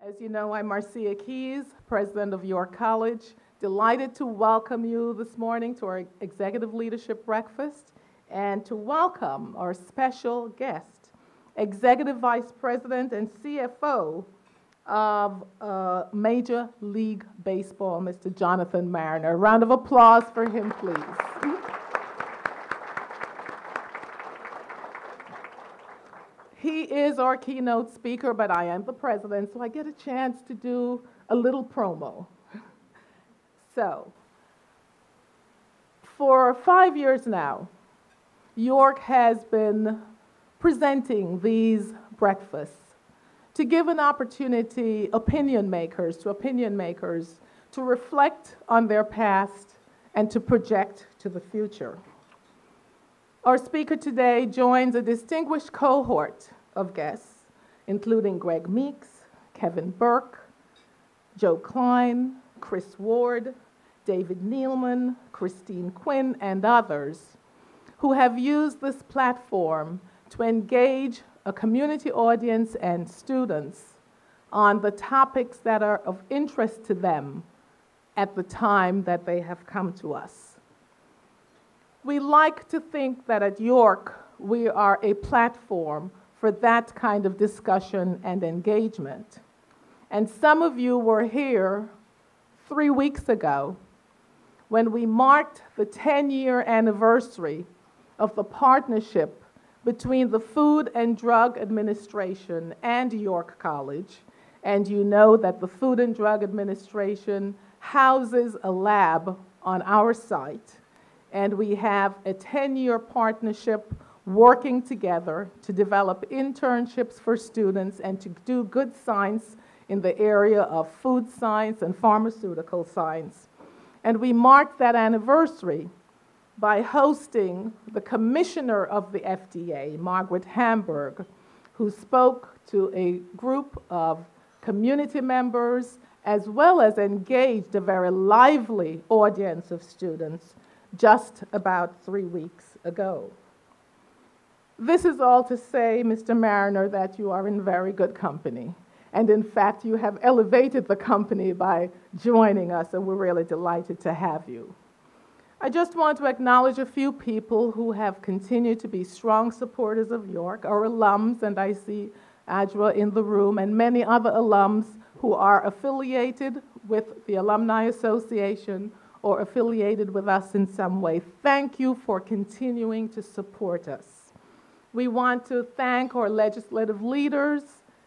As you know, I'm Marcia Keys, president of York College. Delighted to welcome you this morning to our Executive Leadership Breakfast and to welcome our special guest, Executive Vice President and CFO of Major League Baseball, Mr. Jonathan Mariner. A round of applause for him, please. He is our keynote speaker, but I am the president, so I get a chance to do a little promo. So, for 5 years now, York has been presenting these breakfasts to give an opportunity opinion makers to reflect on their past and to project to the future. Our speaker today joins a distinguished cohort of guests, including Greg Meeks, Kevin Burke, Joe Klein, Chris Ward, David Nealman, Christine Quinn, and others who have used this platform to engage a community audience and students on the topics that are of interest to them at the time that they have come to us. We like to think that at York, we are a platform for that kind of discussion and engagement. And some of you were here 3 weeks ago when we marked the 10-year anniversary of the partnership between the Food and Drug Administration and York College. And you know that the Food and Drug Administration houses a lab on our site. And we have a 10-year partnership working together to develop internships for students and to do good science in the area of food science and pharmaceutical science. And we marked that anniversary by hosting the commissioner of the FDA, Margaret Hamburg, who spoke to a group of community members as well as engaged a very lively audience of students just about 3 weeks ago. This is all to say, Mr. Mariner, that you are in very good company. And in fact, you have elevated the company by joining us, and we're really delighted to have you. I just want to acknowledge a few people who have continued to be strong supporters of York, our alums, and I see Adra in the room, and many other alums who are affiliated with the Alumni Association or affiliated with us in some way. Thank you for continuing to support us. We want to thank our legislative leaders,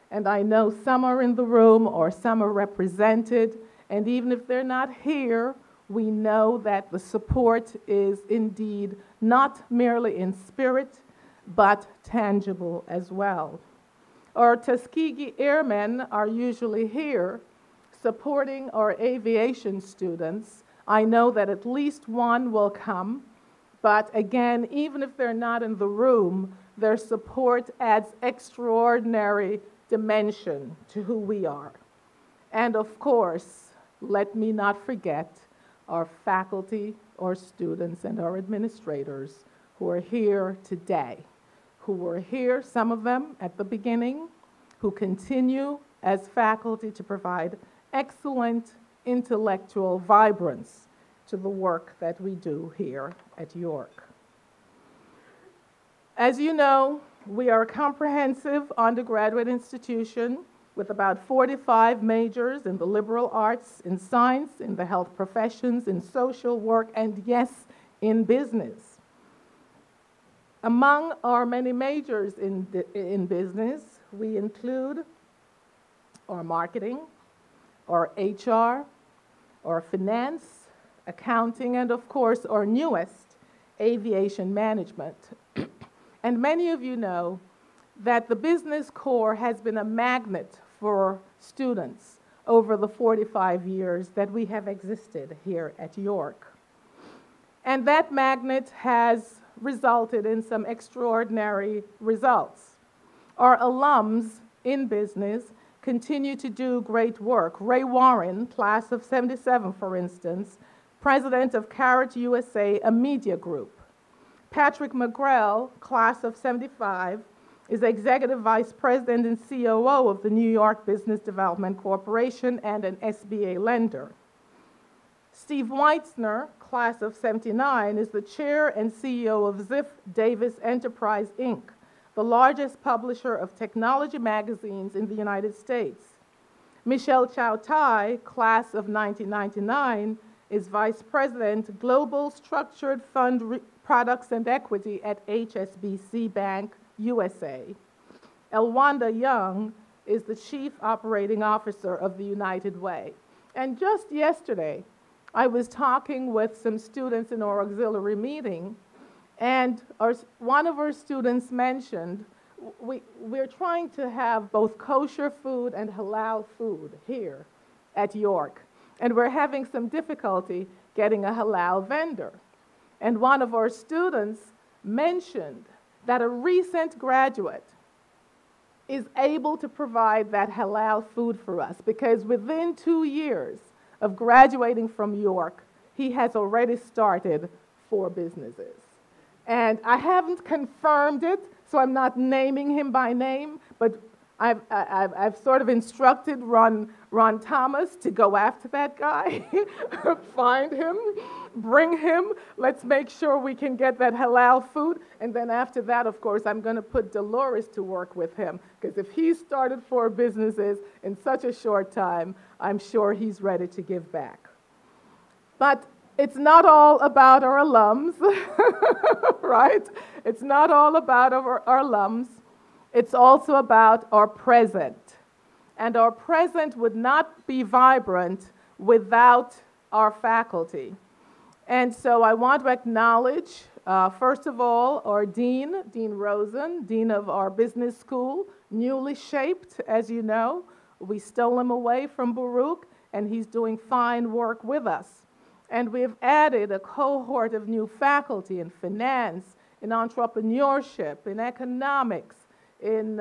and I know some are in the room or some are represented, and even if they're not here, we know that the support is indeed not merely in spirit, but tangible as well. Our Tuskegee Airmen are usually here supporting our aviation students. I know that at least one will come, but again, even if they're not in the room, their support adds extraordinary dimension to who we are. And of course, let me not forget our faculty, our students, and our administrators who are here today, who were here, some of them at the beginning, who continue as faculty to provide excellent intellectual vibrance to the work that we do here at York. As you know, we are a comprehensive undergraduate institution with about 45 majors in the liberal arts, in science, in the health professions, in social work, and yes, in business. Among our many majors in business, we include our marketing, our HR, our finance, accounting, and of course, our newest, aviation management. And many of you know that the business core has been a magnet for students over the 45 years that we have existed here at York. And that magnet has resulted in some extraordinary results. Our alums in business continue to do great work. Ray Warren, class of 77, for instance, president of Carrot USA, a media group. Patrick McGrell, class of 75, is Executive Vice President and COO of the New York Business Development Corporation and an SBA lender. Steve Weitzner, class of '79, is the chair and CEO of Ziff Davis Enterprise, Inc., the largest publisher of technology magazines in the United States. Michelle Chow Tai, class of 1999, is Vice President, Global Structured Fund Products and Equity at HSBC Bank, USA. Elwanda Young is the Chief Operating Officer of the United Way. And just yesterday, I was talking with some students in our auxiliary meeting, and one of our students mentioned we're trying to have both kosher food and halal food here at York, and we're having some difficulty getting a halal vendor. And one of our students mentioned that a recent graduate is able to provide that halal food for us, because within 2 years of graduating from York, he has already started 4 businesses. And I haven't confirmed it, so I'm not naming him by name, but I've sort of instructed Ron Thomas to go after that guy, find him, bring him, let's make sure we can get that halal food, and then after that, of course, I'm going to put Dolores to work with him, because if he started 4 businesses in such a short time, I'm sure he's ready to give back. But it's not all about our alums, right? It's not all about our alums. It's also about our present. And our present would not be vibrant without our faculty. And so I want to acknowledge, first of all, our Dean Rosen, Dean of our business school, newly shaped, as you know. We stole him away from Baruch, and he's doing fine work with us. And we've added a cohort of new faculty in finance, in entrepreneurship, in economics, in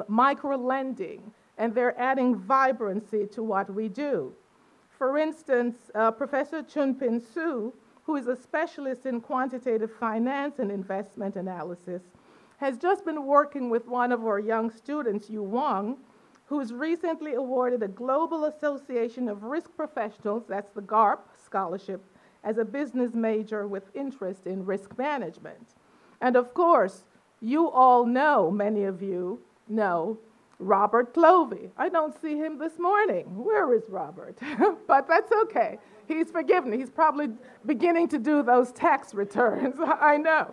micro-lending, and they're adding vibrancy to what we do. For instance, Professor Chun-Pin Su, who is a specialist in quantitative finance and investment analysis, has just been working with one of our young students, Yu Wang, who's recently awarded a Global Association of Risk Professionals, that's the GARP scholarship, as a business major with interest in risk management. And of course, you all know, many of you know, Robert Clovey. I don't see him this morning. Where is Robert? But that's okay. He's forgiven. He's probably beginning to do those tax returns. I know.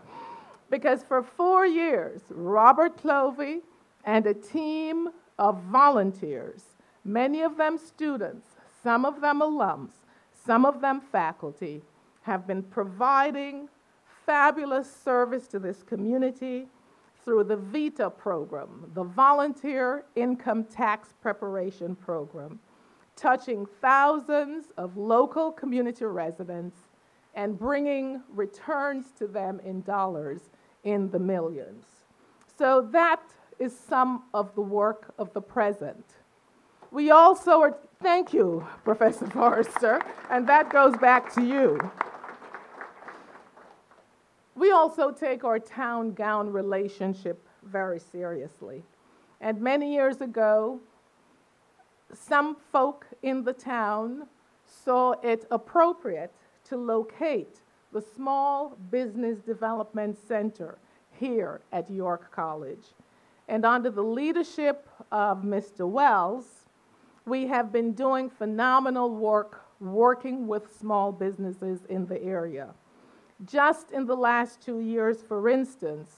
Because for 4 years, Robert Clovey and a team of volunteers, many of them students, some of them alums, some of them faculty, have been providing fabulous service to this community through the VITA program, the Volunteer Income Tax Preparation Program, touching thousands of local community residents and bringing returns to them in dollars in the millions. So that is some of the work of the present. We also are, thank you, Professor Forrester, and that goes back to you. We also take our town-gown relationship very seriously. And many years ago, some folk in the town saw it appropriate to locate the Small Business Development Center here at York College. And under the leadership of Mr. Wells, we have been doing phenomenal work working with small businesses in the area. Just in the last 2 years, for instance,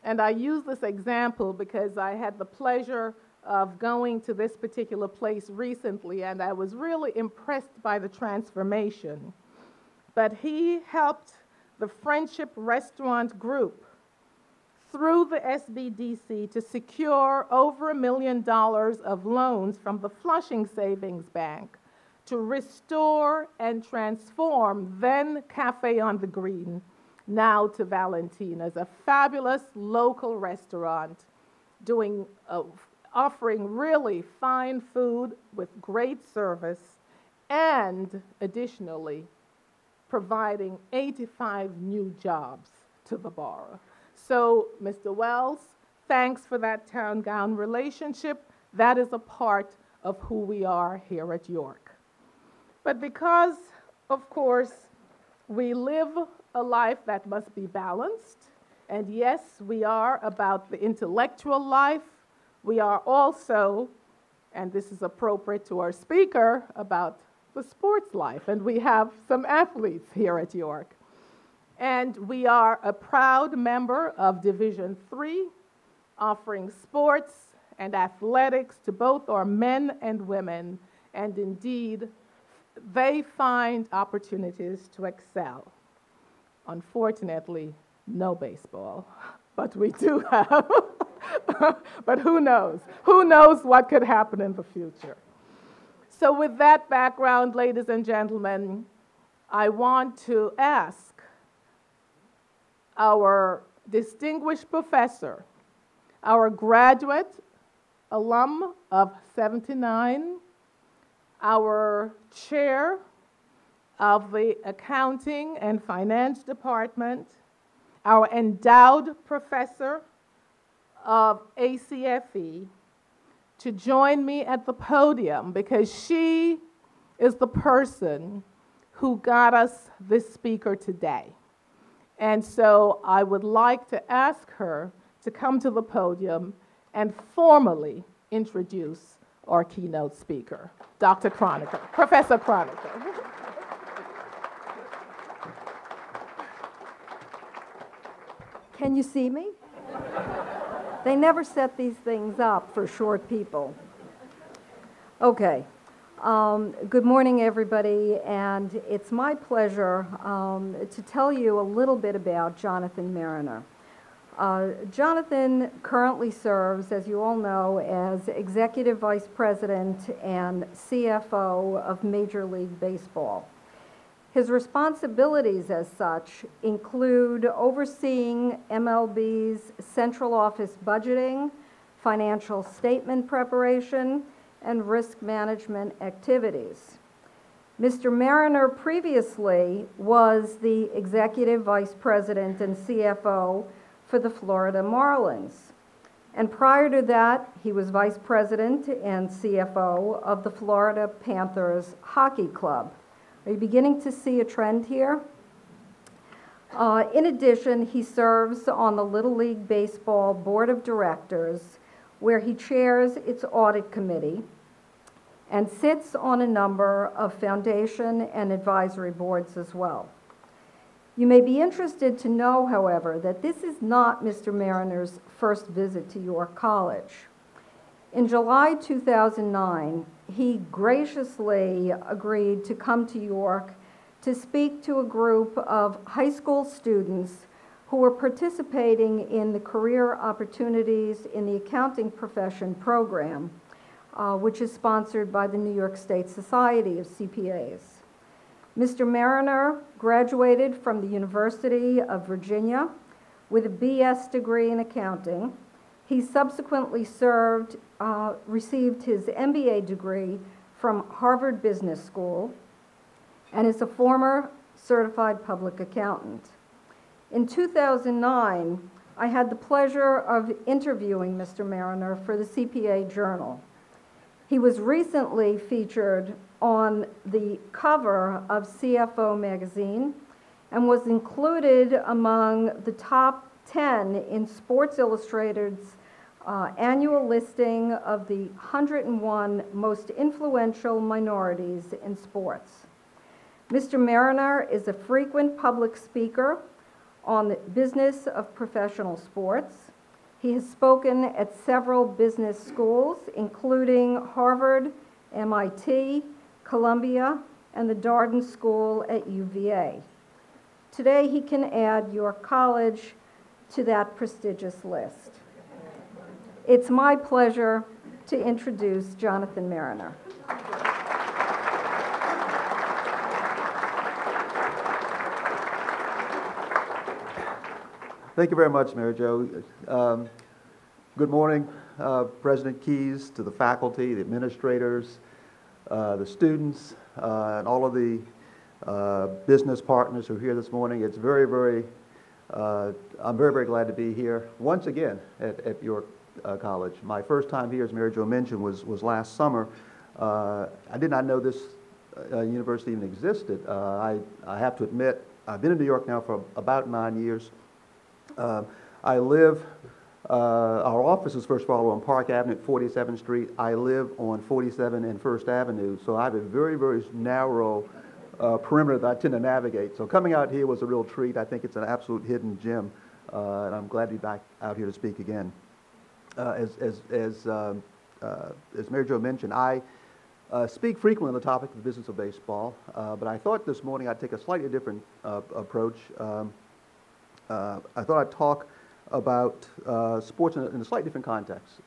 and I use this example because I had the pleasure of going to this particular place recently, and I was really impressed by the transformation. But he helped the Friendship Restaurant Group through the SBDC to secure over $1 million of loans from the Flushing Savings Bank to restore and transform then Cafe on the Green, now to Valentina's, a fabulous local restaurant offering really fine food with great service, and additionally providing 85 new jobs to the borough. So, Mr. Wells, thanks for that town-gown relationship. That is a part of who we are here at York. But because, of course, we live a life that must be balanced, and yes, we are about the intellectual life, we are also, and this is appropriate to our speaker, about the sports life, and we have some athletes here at York. And we are a proud member of Division III, offering sports and athletics to both our men and women, and indeed, they find opportunities to excel. Unfortunately, no baseball, but we do have, but who knows? Who knows what could happen in the future? So with that background, ladies and gentlemen, I want to ask our distinguished professor, our graduate alum of 79, our chair of the Accounting and Finance Department, our endowed professor of ACFE, to join me at the podium because she is the person who got us this speaker today. And so I would like to ask her to come to the podium and formally introduce our keynote speaker, Dr. Kronecker, Professor Kronecker. Can you see me? They never set these things up for short people. Okay. Good morning, everybody, and it's my pleasure to tell you a little bit about Jonathan Mariner. Jonathan currently serves, as you all know, as Executive Vice President and CFO of Major League Baseball. His responsibilities as such include overseeing MLB's central office budgeting, financial statement preparation, and risk management activities. Mr. Mariner previously was the Executive Vice President and CFO for the Florida Marlins. And prior to that, he was Vice President and CFO of the Florida Panthers Hockey Club. Are you beginning to see a trend here? In addition, he serves on the Little League Baseball Board of Directors, where he chairs its audit committee and sits on a number of foundation and advisory boards as well. You may be interested to know, however, that this is not Mr. Mariner's first visit to York College. In July 2009, he graciously agreed to come to York to speak to a group of high school students who were participating in the Career Opportunities in the Accounting Profession program, which is sponsored by the New York State Society of CPAs. Mr. Mariner graduated from the University of Virginia with a BS degree in accounting. He subsequently received his MBA degree from Harvard Business School and is a former certified public accountant. In 2009, I had the pleasure of interviewing Mr. Mariner for the CPA Journal. He was recently featured on the cover of CFO magazine and was included among the top 10 in Sports Illustrated's annual listing of the 101 most influential minorities in sports. Mr. Mariner is a frequent public speaker on the business of professional sports. He has spoken at several business schools, including Harvard, MIT, Columbia, and the Darden School at UVA. Today, he can add York College to that prestigious list. It's my pleasure to introduce Jonathan Mariner. Thank you very much, Mary Jo. Good morning, President Keys, to the faculty, the administrators, the students, and all of the business partners who are here this morning. It's very, very I'm very, very glad to be here once again at York College. My first time here, as Mary Jo mentioned, was last summer. I did not know this university even existed. I have to admit, I've been in New York now for about 9 years. I live, our office is first of all on Park Avenue at 47th Street. I live on 47 and First Avenue, so I have a very, very narrow perimeter that I tend to navigate. So coming out here was a real treat. I think it's an absolute hidden gem, and I'm glad to be back out here to speak again. As Mary Jo mentioned, I speak frequently on the topic of the business of baseball, but I thought this morning I'd take a slightly different approach. I thought I'd talk about sports in a slightly different context.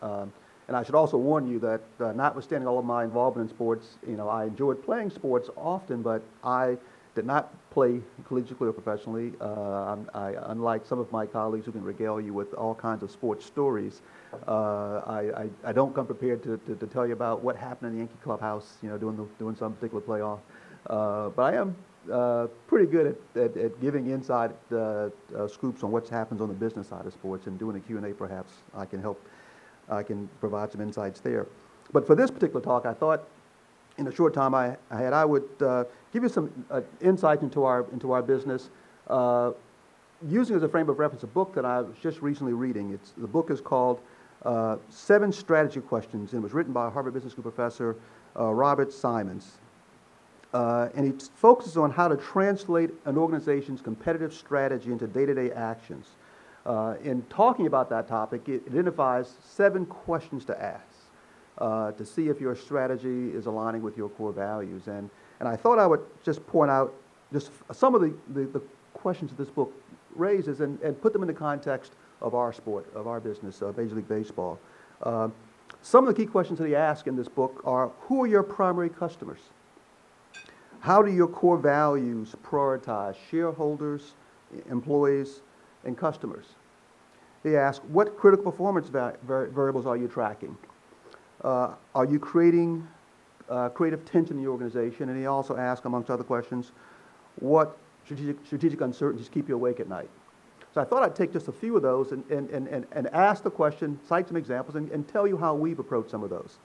And I should also warn you that notwithstanding all of my involvement in sports, I enjoyed playing sports often, but I did not play collegiately or professionally. Unlike some of my colleagues who can regale you with all kinds of sports stories, I don't come prepared to tell you about what happened in the Yankee clubhouse, doing some particular playoff. But I am pretty good at giving inside scoops on what happens on the business side of sports, and doing a Q&A perhaps I can provide some insights there. But for this particular talk, I thought in the short time I had, I would give you some insight into our business, using as a frame of reference a book that I was just recently reading. The book is called 7 Strategy Questions, and it was written by a Harvard Business School professor, Robert Simons. And he focuses on how to translate an organization's competitive strategy into day-to-day actions. In talking about that topic, it identifies 7 questions to ask to see if your strategy is aligning with your core values. And I thought I would just point out just some of the questions that this book raises and put them in the context of our sport, of our business, Major League Baseball. Some of the key questions that he asks in this book are, who are your primary customers? How do your core values prioritize shareholders, employees, and customers? He asks, what critical performance variables are you tracking? Are you creating creative tension in the organization? And he also asks, amongst other questions, what strategic uncertainties keep you awake at night? So I thought I'd take just a few of those and ask the question, cite some examples, and tell you how we've approached some of those.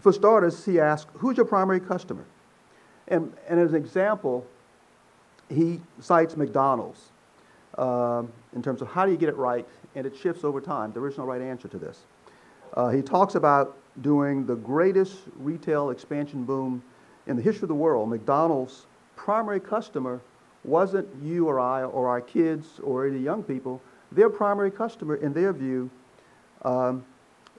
For starters, he asks, who's your primary customer? And as an example, he cites McDonald's in terms of how do you get it right, and it shifts over time. There is no right answer to this. He talks about during the greatest retail expansion boom in the history of the world, McDonald's primary customer wasn't you or I or our kids or any young people. Their primary customer, in their view,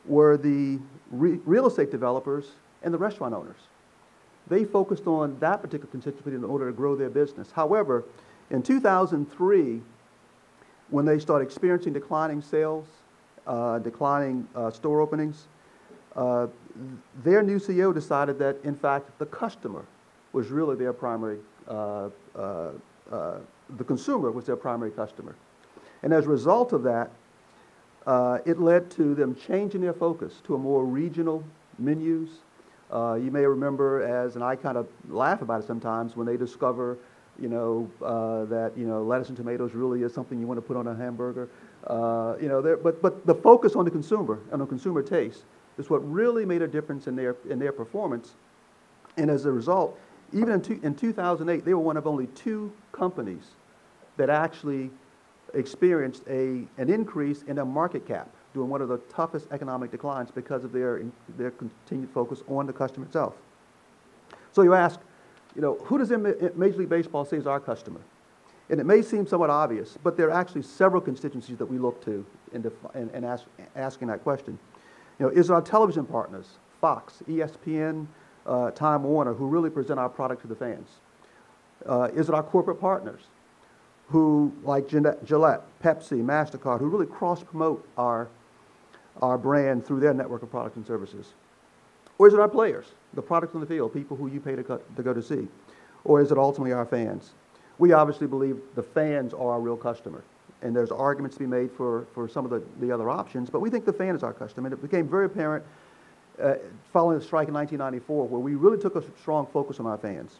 were the real estate developers and the restaurant owners. They focused on that particular constituency in order to grow their business. However, in 2003, when they started experiencing declining sales, declining store openings, their new CEO decided that, in fact, the customer was really their primary, the consumer was their primary customer. And as a result of that, it led to them changing their focus to a more regional menus. You may remember, and I kind of laugh about it sometimes, when they discover, that lettuce and tomatoes really is something you want to put on a hamburger. But the focus on the consumer and on consumer taste is what really made a difference in their performance. And as a result, even in 2008, they were one of only 2 companies that actually experienced an increase in their market cap during one of the toughest economic declines because of their continued focus on the customer itself. So you ask, who does Major League Baseball say is our customer? And it may seem somewhat obvious, but there are actually several constituencies that we look to in asking that question. Is it our television partners, Fox, ESPN, Time Warner, who really present our product to the fans? Is it our corporate partners, who, like Gillette, Pepsi, MasterCard, who really cross-promote our brand through their network of products and services? Or is it our players, the products on the field, people who you pay to go to see? Or is it ultimately our fans? We obviously believe the fans are our real customer, and there's arguments to be made for some of the other options, but we think the fan is our customer, and it became very apparent following the strike in 1994, where we really took a strong focus on our fans.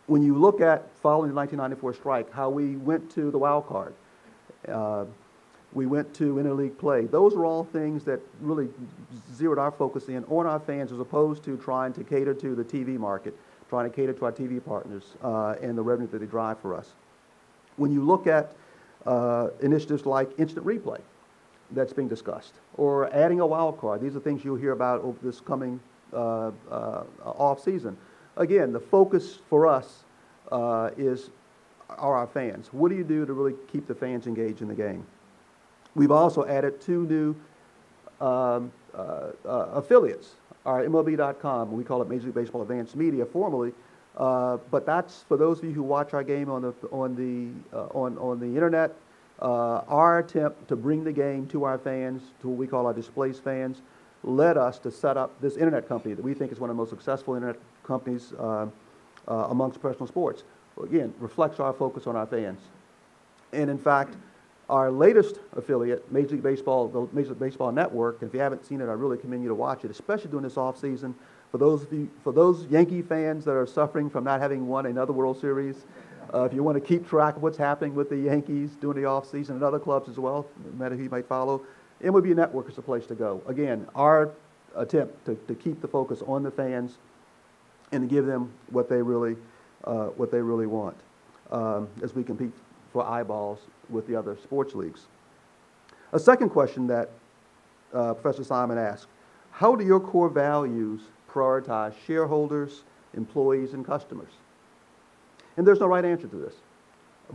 when you look at following the 1994 strike, how we went to the wild card, we went to interleague play. Those are all things that really zeroed our focus in on our fans, as opposed to trying to cater to the TV market, trying to cater to our TV partners and the revenue that they drive for us. When you look at initiatives like instant replay that's being discussed, or adding a wild card, these are things you'll hear about over this coming off season. Again, the focus for us are our fans. What do you do to really keep the fans engaged in the game? We've also added 2 new affiliates. Our MLB.com, we call it Major League Baseball Advanced Media formerly, but that's for those of you who watch our game on the internet. Our attempt to bring the game to our fans, to what we call our displaced fans, led us to set up this internet company that we think is one of the most successful internet companies amongst professional sports. Again, reflects our focus on our fans. And in fact, our latest affiliate, Major League Baseball, the Major League Baseball Network, and if you haven't seen it, I really commend you to watch it, especially during this off season. For those Yankee fans that are suffering from not having won another World Series, if you want to keep track of what's happening with the Yankees during the off season and other clubs as well, no matter who you might follow, MLB Network is the place to go. Again, our attempt to keep the focus on the fans and to give them what they really want as we compete for eyeballs with the other sports leagues. A second question that Professor Simon asked: how do your core values prioritize shareholders, employees, and customers? And there's no right answer to this,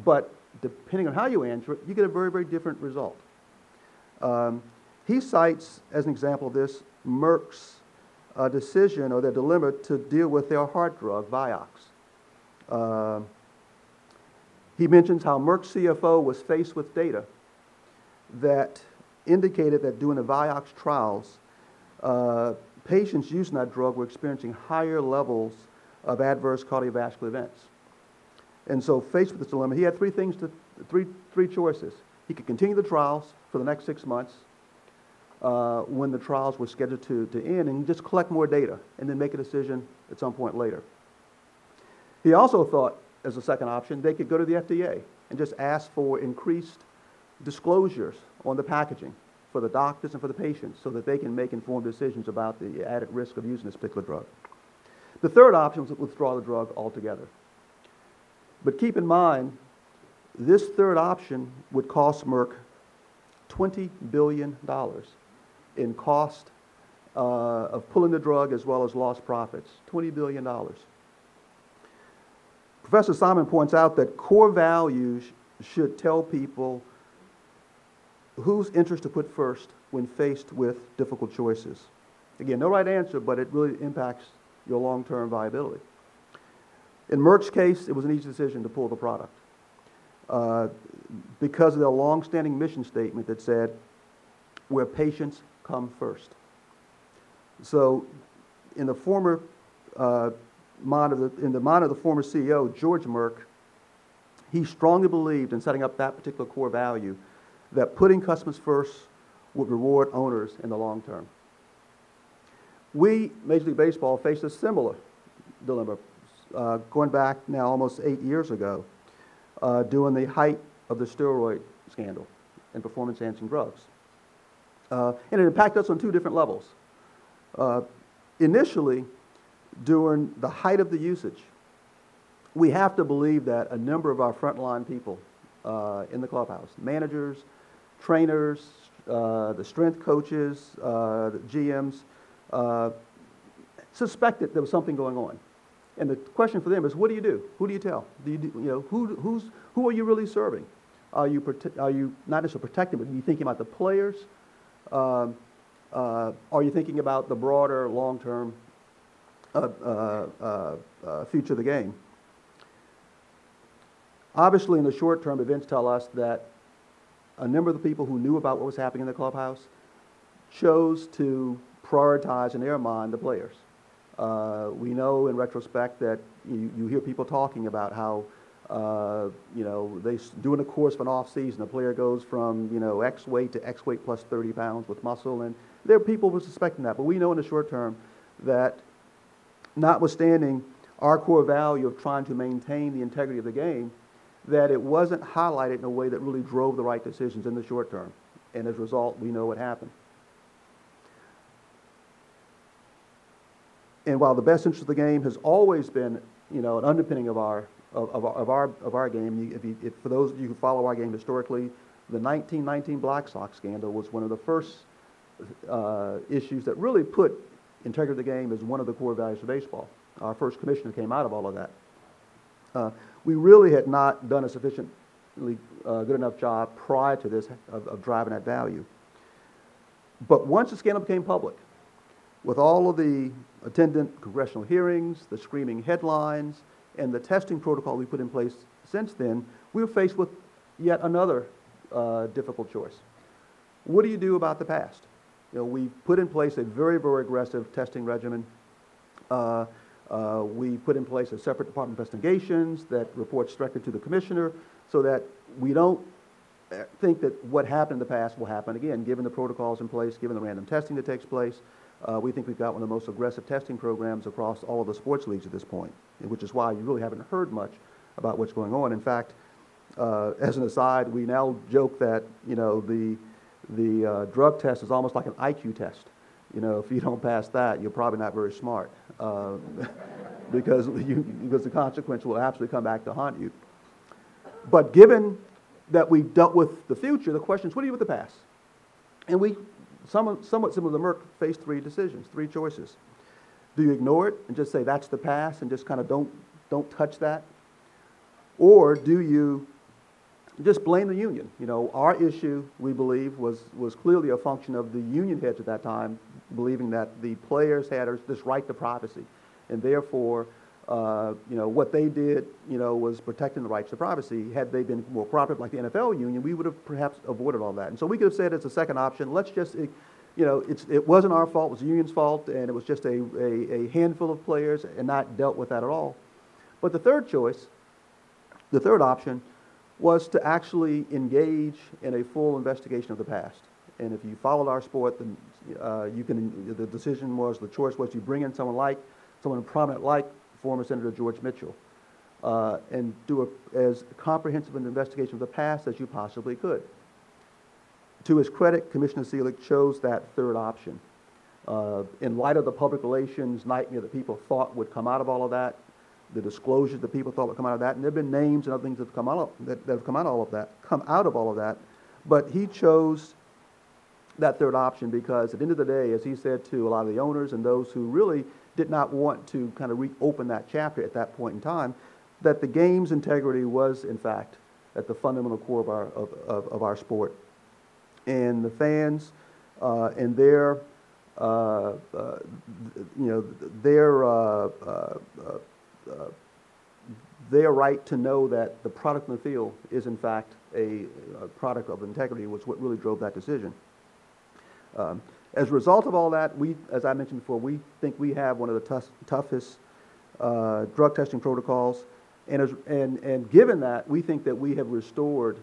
but depending on how you answer it, you get a very, very different result. He cites, as an example of this, Merck's decision or their dilemma to deal with their heart drug, Vioxx. He mentions how Merck's CFO was faced with data that indicated that during the Vioxx trials, patients using that drug were experiencing higher levels of adverse cardiovascular events. And so, faced with this dilemma, he had three choices. He could continue the trials for the next 6 months when the trials were scheduled to end, and just collect more data and then make a decision at some point later. He also thought, as a second option, they could go to the FDA and just ask for increased disclosures on the packaging for the doctors and for the patients so that they can make informed decisions about the added risk of using this particular drug. The third option was to withdraw the drug altogether. But keep in mind, this third option would cost Merck $20 billion in cost of pulling the drug as well as lost profits. $20 billion. Professor Simon points out that core values should tell people whose interest to put first when faced with difficult choices. Again, no right answer, but it really impacts your long-term viability. In Merck's case, it was an easy decision to pull the product because of their long-standing mission statement that said, where patients come first. So in the mind of the former CEO, George Merck, he strongly believed in setting up that particular core value, that putting customers first would reward owners in the long term. We, Major League Baseball, faced a similar dilemma going back now almost 8 years ago during the height of the steroid scandal and performance-enhancing drugs. And it impacted us on 2 different levels. Initially, during the height of the usage, we have to believe that a number of our frontline people in the clubhouse, managers, trainers, the strength coaches, the GMs, suspected there was something going on. And the question for them is, what do you do? Who do you tell? Who are you really serving? Are you not just protecting, but are you thinking about the players? Are you thinking about the broader long-term future of the game? Obviously, in the short term, events tell us that a number of the people who knew about what was happening in the clubhouse chose to prioritize in their mind the players. We know in retrospect that you hear people talking about how they during the course of an off season, a player goes from X weight to X weight plus 30 pounds with muscle, and there are people who are suspecting that. But we know in the short term that, notwithstanding our core value of trying to maintain the integrity of the game, that it wasn't highlighted in a way that really drove the right decisions in the short term. And as a result, we know what happened. And while the best interest of the game has always been, an underpinning of our game, if for those of you who follow our game historically, the 1919 Black Sox scandal was one of the first issues that really put integrity of the game as one of the core values of baseball. Our first commissioner came out of all of that. We really had not done a sufficiently good enough job prior to this of driving that value. But once the scandal became public, with all of the attendant congressional hearings, the screaming headlines, and the testing protocol we put in place since then, we were faced with yet another difficult choice. What do you do about the past? We put in place a very, very aggressive testing regimen. We put in place a separate Department of Investigations that reports directly to the commissioner so that we don't think that what happened in the past will happen again, given the protocols in place, given the random testing that takes place. We think we've got one of the most aggressive testing programs across all of the sports leagues at this point, which is why you really haven't heard much about what's going on. In fact, as an aside, we now joke that the drug test is almost like an IQ test. If you don't pass that, you're probably not very smart, because the consequence will absolutely come back to haunt you. But given that we dealt with the future, the question is, what do you do with the past? And we, somewhat similar to Merck, faced three decisions, three choices. Do you ignore it and just say that's the past and just kind of don't touch that? Or do you just blame the union? Our issue, we believe, was clearly a function of the union heads at that time believing that the players had this right to privacy, and therefore, what they did, was protecting the rights to privacy. Had they been more cooperative like the NFL union, we would have perhaps avoided all that. And so we could have said as a second option, let's just, it wasn't our fault, it was the union's fault, and it was just a handful of players, and not dealt with that at all. But the third choice, the third option, was to actually engage in a full investigation of the past. And if you followed our sport, then the decision was, the choice was, you bring in someone prominent like former Senator George Mitchell, and do as comprehensive an investigation of the past as you possibly could. To his credit, Commissioner Seelig chose that third option. In light of the public relations nightmare that people thought would come out of all of that, the disclosures that people thought would come out of that, and there have been names and other things that have come out of all of that, but he chose that third option because at the end of the day, as he said to a lot of the owners and those who really did not want to kind of reopen that chapter at that point in time, that the game's integrity was, in fact, at the fundamental core of our sport. And the fans and their right to know that the product in the field is, in fact, a product of integrity was what really drove that decision. As a result of all that, as I mentioned before, we think we have one of the toughest drug testing protocols, and given that, we think that we have restored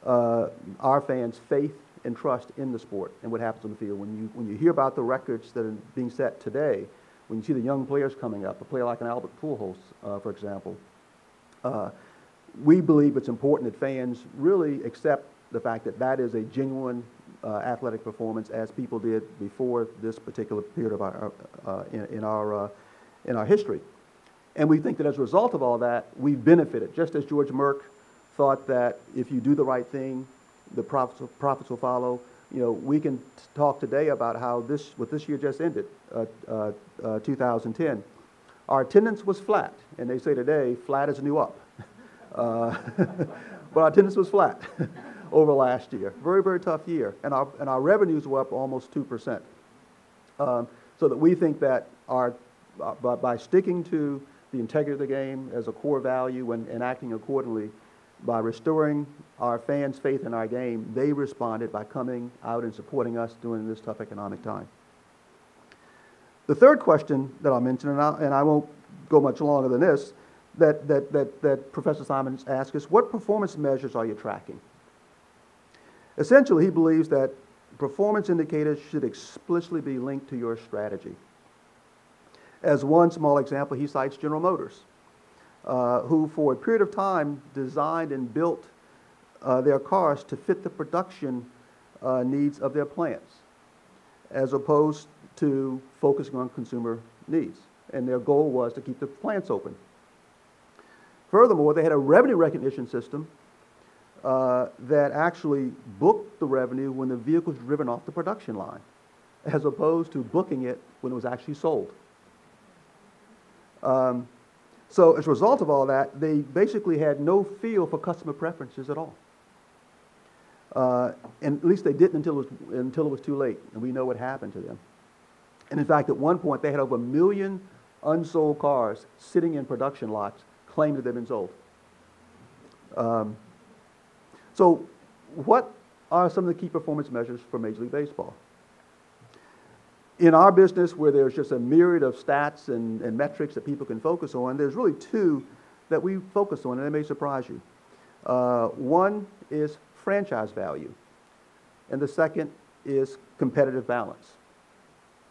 our fans' faith and trust in the sport and what happens on the field. When you hear about the records that are being set today, when you see the young players coming up, a player like an Albert Pujols, for example, we believe it's important that fans really accept the fact that that is a genuine athletic performance, as people did before this particular period of in our history. And we think that as a result of all that, we've benefited. Just as George Merck thought that if you do the right thing, the profits will follow. We can talk today about how what this year just ended, 2010. Our attendance was flat, and they say today, flat is a new up. But our attendance was flat over last year. Very, very tough year. And our revenues were up almost 2%. So that we think that by sticking to the integrity of the game as a core value and acting accordingly, by restoring our fans' faith in our game, they responded by coming out and supporting us during this tough economic time. The third question that I'll mention, and I won't go much longer than this, that Professor Simons asked us, what performance measures are you tracking? Essentially, he believes that performance indicators should explicitly be linked to your strategy. As one small example, he cites General Motors, who for a period of time designed and built their cars to fit the production needs of their plants, as opposed to focusing on consumer needs. And their goal was to keep the plants open. Furthermore, they had a revenue recognition system that actually booked the revenue when the vehicle was driven off the production line, as opposed to booking it when it was actually sold. So as a result of all that, they basically had no feel for customer preferences at all. And at least they didn't until it was too late, and we know what happened to them. And in fact, at one point, they had over 1 million unsold cars sitting in production lots claimed that they'd been sold. So what are some of the key performance measures for Major League Baseball? In our business, where there's just a myriad of stats and metrics that people can focus on, there's really two that we focus on, and they may surprise you. One is franchise value, and the second is competitive balance.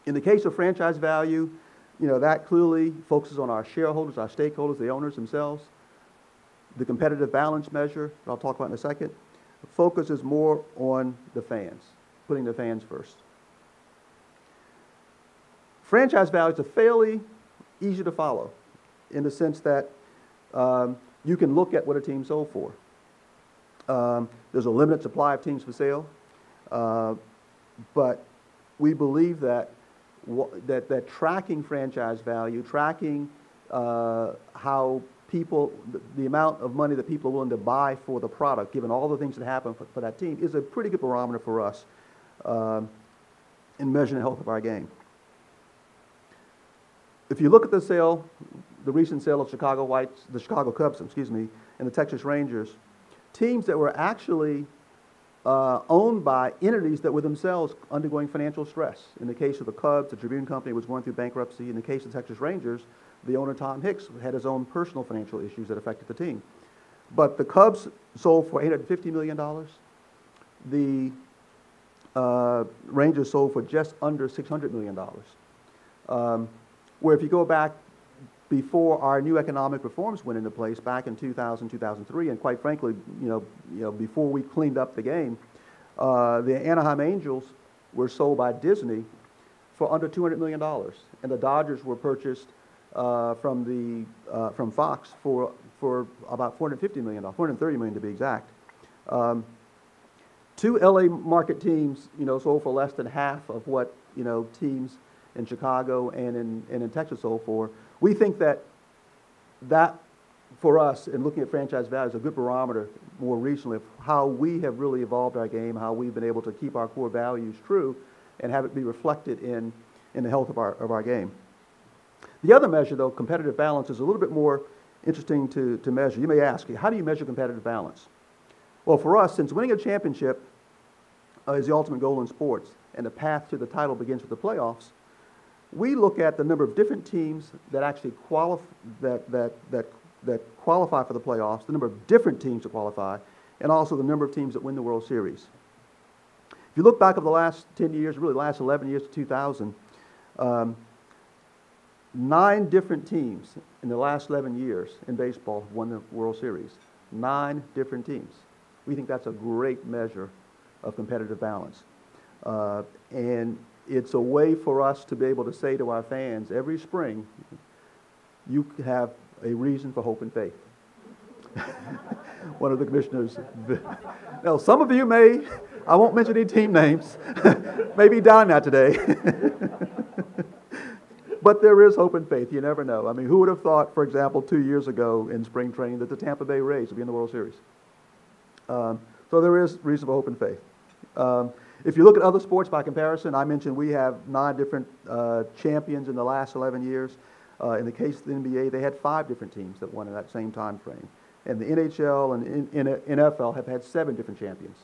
In the case of franchise value, that clearly focuses on our shareholders, our stakeholders, the owners themselves. The competitive balance measure, that I'll talk about in a second, focuses more on the fans, putting the fans first. Franchise values are fairly easy to follow in the sense that you can look at what a team sold for. There's a limited supply of teams for sale, but we believe that tracking franchise value, tracking how people, the amount of money that people are willing to buy for the product, given all the things that happen for that team, is a pretty good barometer for us in measuring the health of our game. If you look at the recent sale of the Chicago Cubs, and the Texas Rangers, teams that were actually owned by entities that were themselves undergoing financial stress. In the case of the Cubs, the Tribune Company was going through bankruptcy. In the case of the Texas Rangers, the owner, Tom Hicks, had his own personal financial issues that affected the team. But the Cubs sold for $850 million. The Rangers sold for just under $600 million. Where if you go back before our new economic reforms went into place back in 2000, 2003, and quite frankly, before we cleaned up the game, the Anaheim Angels were sold by Disney for under $200 million, and the Dodgers were purchased from Fox for about $450 million, $430 million to be exact. Two LA market teams, sold for less than half of what teams in Chicago and in Texas sold for. We think that for us, in looking at franchise value, is a good barometer more recently of how we have really evolved our game, how we've been able to keep our core values true and have it be reflected in the health of our game. The other measure, though, competitive balance, is a little bit more interesting to measure. You may ask, how do you measure competitive balance? Well, for us, since winning a championship is the ultimate goal in sports, and the path to the title begins with the playoffs, we look at the number of different teams that actually qualify for the playoffs, the number of different teams that qualify, and also the number of teams that win the World Series. If you look back over the last 10 years, really the last 11 years to 2000, 9 different teams in the last 11 years in baseball have won the World Series. 9 different teams. We think that's a great measure of competitive balance. And it's a way for us to be able to say to our fans every spring, you have a reason for hope and faith. One of the commissioners, now some of you may, I won't mention any team names, may be down now today. But there is hope and faith. You never know. I mean, who would have thought, for example, 2 years ago in spring training that the Tampa Bay Rays would be in the World Series? So there is reason for hope and faith. If you look at other sports by comparison, I mentioned we have 9 different champions in the last 11 years. In the case of the NBA, they had 5 different teams that won in that same time frame. And the NHL and NFL have had 7 different champions.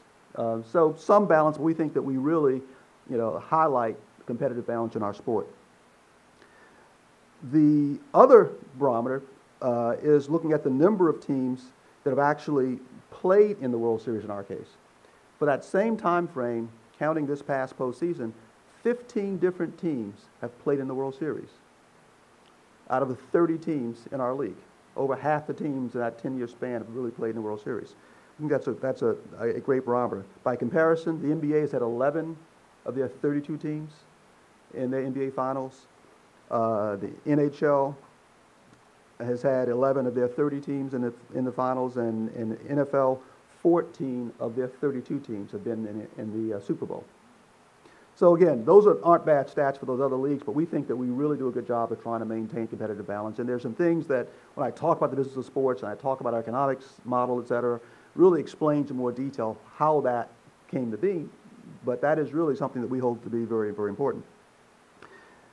So some balance, but we think that we really, highlight competitive balance in our sport. The other barometer is looking at the number of teams that have actually played in the World Series in our case. For that same time frame, counting this past postseason, 15 different teams have played in the World Series. out of the 30 teams in our league. Over half the teams in that 10-year span have really played in the World Series. I think that's a great barometer. By comparison, the NBA has had 11 of their 32 teams in the NBA Finals. The NHL has had 11 of their 30 teams in the finals, and in the NFL, 14 of their 32 teams have been in the Super Bowl. So again, those aren't bad stats for those other leagues, but we think that we really do a good job of trying to maintain competitive balance. And there's some things that, when I talk about the business of sports and I talk about our economics model, et cetera, really explains in more detail how that came to be. But that is really something that we hold to be very, very important.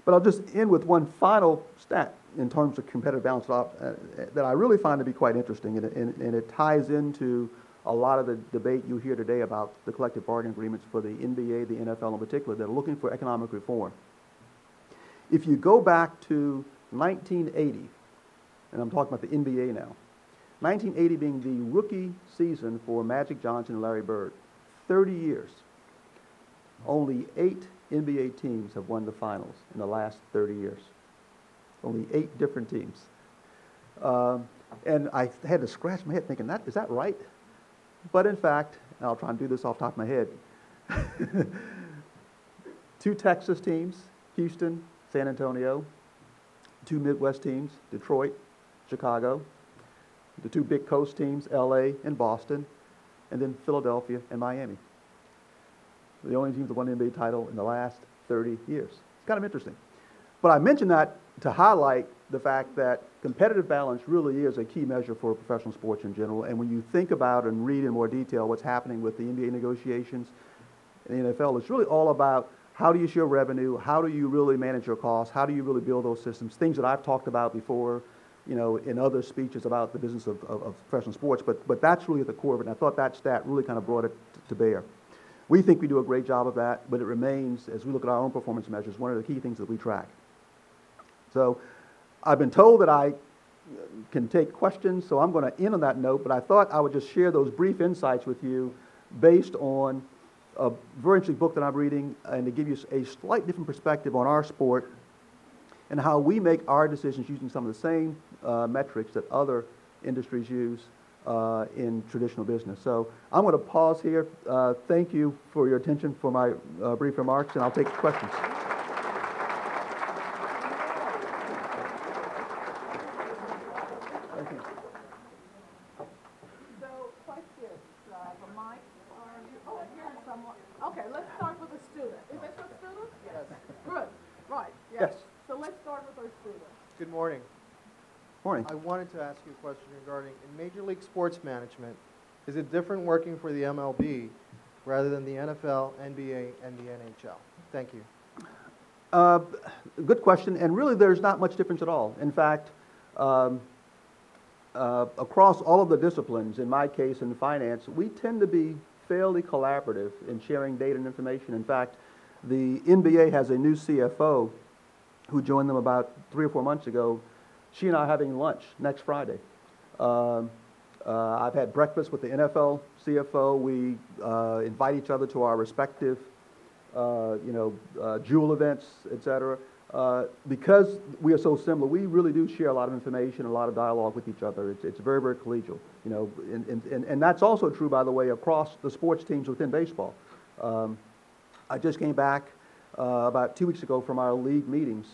But I'll just end with one final stat in terms of competitive balance that I really find to be quite interesting, and it ties into a lot of the debate you hear today about the collective bargaining agreements for the NBA, the NFL in particular, that are looking for economic reform. If you go back to 1980, and I'm talking about the NBA now, 1980 being the rookie season for Magic Johnson and Larry Bird, 30 years, only 8 NBA teams have won the finals in the last 30 years. Only 8 different teams. And I had to scratch my head thinking, is that right? But in fact, and I'll try and do this off the top of my head, 2 Texas teams, Houston, San Antonio, 2 Midwest teams, Detroit, Chicago, the 2 big coast teams, LA and Boston, and then Philadelphia and Miami. The only teams that won the NBA title in the last 30 years. It's kind of interesting. But I mentioned that to highlight the fact that competitive balance really is a key measure for professional sports in general. And when you think about and read in more detail what's happening with the NBA negotiations in the NFL, it's really all about how do you share revenue, how do you really manage your costs, how do you really build those systems, things that I've talked about before, in other speeches about the business of professional sports, but that's really at the core of it, and I thought that stat really kind of brought it to bear. We think we do a great job of that, but it remains, as we look at our own performance measures, one of the key things that we track. So I've been told that I can take questions, so I'm going to end on that note, but I thought I would just share those brief insights with you based on a very interesting book that I'm reading, and to give you a slight different perspective on our sport and how we make our decisions using some of the same metrics that other industries use in traditional business. So I'm going to pause here. Thank you for your attention for my brief remarks, and I'll take questions. So, questions for Mike? Oh, here's someone. Okay, let's start with a student. Is this a student? Yes. Good. Right. Yes. So let's start with our student. Good morning. Morning. I wanted to ask you a question regarding, in Major League Sports Management, is it different working for the MLB rather than the NFL, NBA, and the NHL? Thank you. Good question, and really there's not much difference at all. In fact, across all of the disciplines, in my case in finance, we tend to be fairly collaborative in sharing data and information. In fact, the NBA has a new CFO who joined them about 3 or 4 months ago. She and I are having lunch next Friday. I've had breakfast with the NFL CFO. We invite each other to our respective, jewel events, et cetera. Because we are so similar, we really do share a lot of information, a lot of dialogue with each other. It's very, very collegial, and that's also true, by the way, across the sports teams within baseball. I just came back about 2 weeks ago from our league meetings.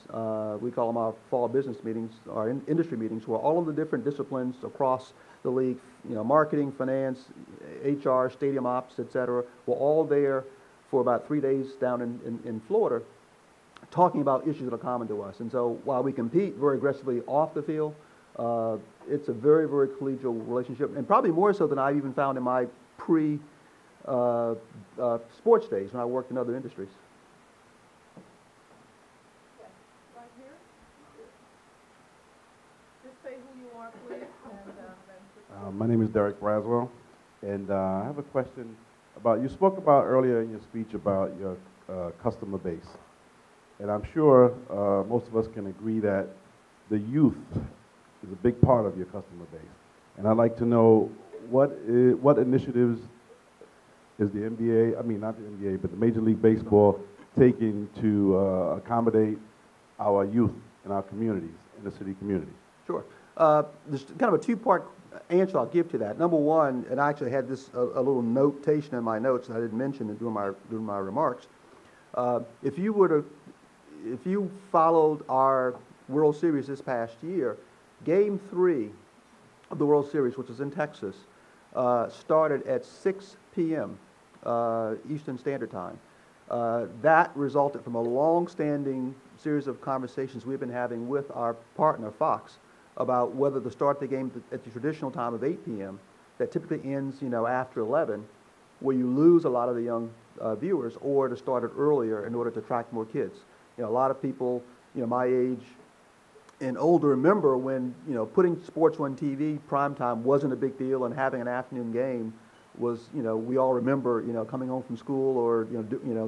We call them our fall business meetings, our industry meetings, where all of the different disciplines across the league, marketing, finance, HR, stadium ops, et cetera, were all there for about 3 days down in Florida, talking about issues that are common to us. And so while we compete very aggressively off the field, it's a very, very collegial relationship, and probably more so than I even found in my sports days when I worked in other industries. Yes, right here. Just say who you are, please, and then. My name is Derek Braswell, and I have a question about, you spoke about earlier in your speech about your customer base. And I'm sure most of us can agree that the youth is a big part of your customer base. And I'd like to know what initiatives is the NBA, I mean not the NBA, but the Major League Baseball taking to accommodate our youth in our communities. inner city community? Sure. There's kind of a two-part answer I'll give to that. Number one, and I actually had this a little notation in my notes that I didn't mention during my remarks. If you followed our World Series this past year, Game 3 of the World Series, which was in Texas, started at 6 p.m. Eastern Standard Time. That resulted from a long-standing series of conversations we've been having with our partner, Fox, about whether to start the game at the traditional time of 8 p.m. that typically ends, after 11, where you lose a lot of the young viewers, or to start it earlier in order to attract more kids. A lot of people, my age and older remember when, putting sports on TV primetime wasn't a big deal, and having an afternoon game was, we all remember, coming home from school, or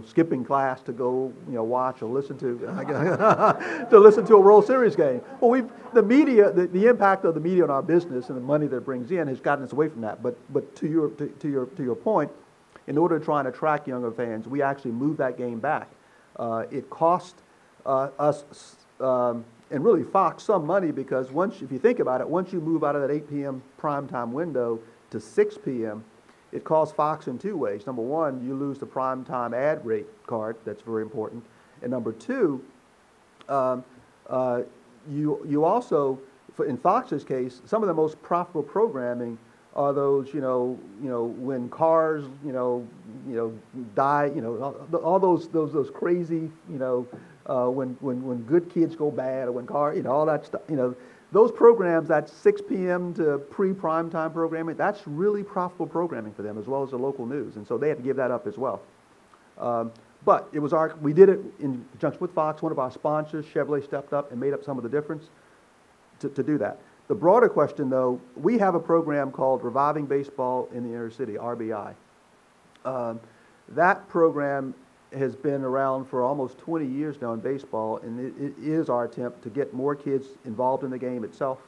skipping class to go, watch or listen to to listen to a World Series game. Well, the media, the impact of the media on our business and the money that it brings in has gotten us away from that. But to your point, in order to try and attract younger fans, we actually moved that game back. It cost us and really Fox some money, because if you think about it, once you move out of that 8 p.m. primetime window to 6 p.m., it costs Fox in two ways. Number one, you lose the primetime ad rate card. That's very important. And number two, you also, in Fox's case, some of the most profitable programming are those, when cars, die, all those crazy, when good kids go bad, or when all that stuff, those programs, that 6 p.m. to pre-prime time programming, that's really profitable programming for them, as well as the local news. And so they had to give that up as well. But it was we did it in conjunction with Fox. One of our sponsors, Chevrolet, stepped up and made up some of the difference to do that. The broader question, though, we have a program called Reviving Baseball in the Inner City, RBI. That program has been around for almost 20 years now in baseball, and it is our attempt to get more kids involved in the game itself,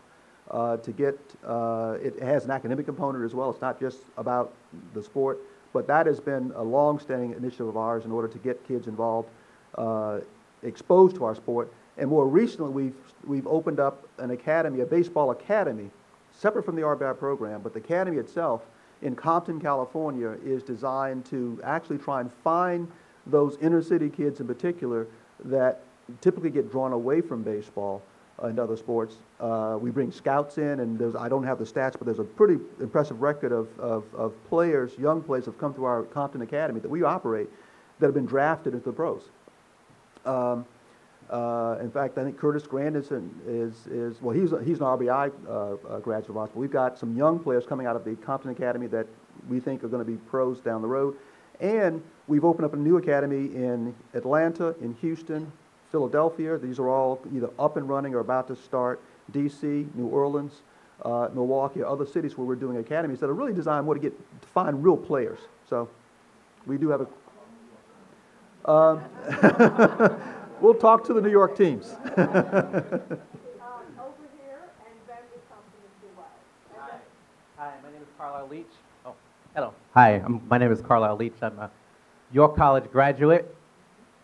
it has an academic component as well. It's not just about the sport, but that has been a long-standing initiative of ours in order to get kids involved, exposed to our sport. And more recently, we've opened up an academy, a baseball academy, separate from the RBI program, but the academy itself in Compton, California, is designed to actually try and find those inner city kids in particular that typically get drawn away from baseball and other sports. We bring scouts in, and I don't have the stats, but there's a pretty impressive record of players, young players, that have come through our Compton Academy that we operate, that have been drafted into the pros. In fact, I think Curtis Grant he's an RBI graduate of ours, but we've got some young players coming out of the Compton Academy that we think are going to be pros down the road. And we've opened up a new academy in Atlanta, in Houston, Philadelphia. These are all either up and running or about to start. D.C., New Orleans, Milwaukee, other cities where we're doing academies that are really designed more to find real players. So we do have a... We'll talk to the New York teams. Over here, and then we come to Mr. Wells. Hi, my name is Carlisle Leach. Oh, hello. Hi, my name is Carlisle Leach. I'm a York College graduate,